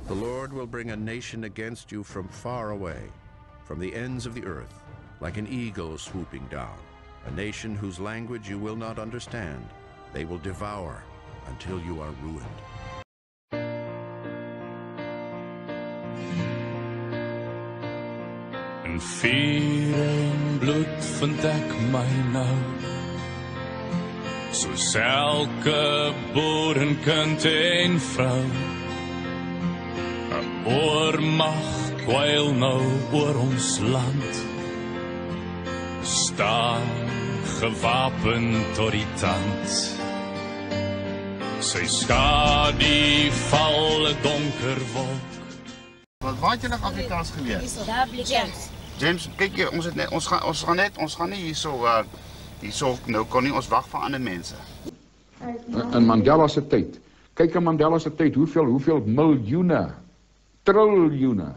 The Lord will bring a nation against you from far away, from the ends of the earth, like an eagle swooping down, a nation whose language you will not understand. They will devour until you are ruined. In vuur en bloed vind ek my nou, soos elke boerenkind en vrou. 'n oormag kwyl nou oor ons land, staan gewapen tot die tand. Sy skadu val 'n donker wolk. Waar het jy nog Afrikaans geleer? James. James, kyk jy, ons gaan nie hierso nou kon nie ons wag vir ander mense. In Mandela se tyd. Kyk in Mandela se tyd, hoeveel miljoene, triljoene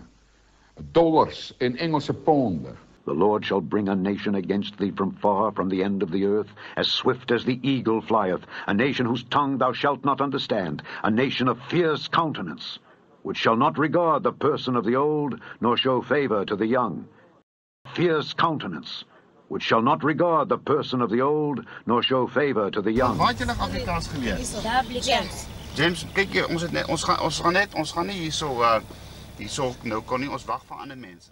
dollars in Engelse ponde. The Lord shall bring a nation against thee from far, from the end of the earth, as swift as the eagle flieth, a nation whose tongue thou shalt not understand, a nation of fierce countenance, which shall not regard the person of the old, nor show favor to the young. Fierce countenance, which shall not regard the person of the old, nor show favor to the young. Waar het jy nog Afrikaans geleer? James. James, kyk jy, ons gaan nie hierso nou kon nie ons wag vir ander mense.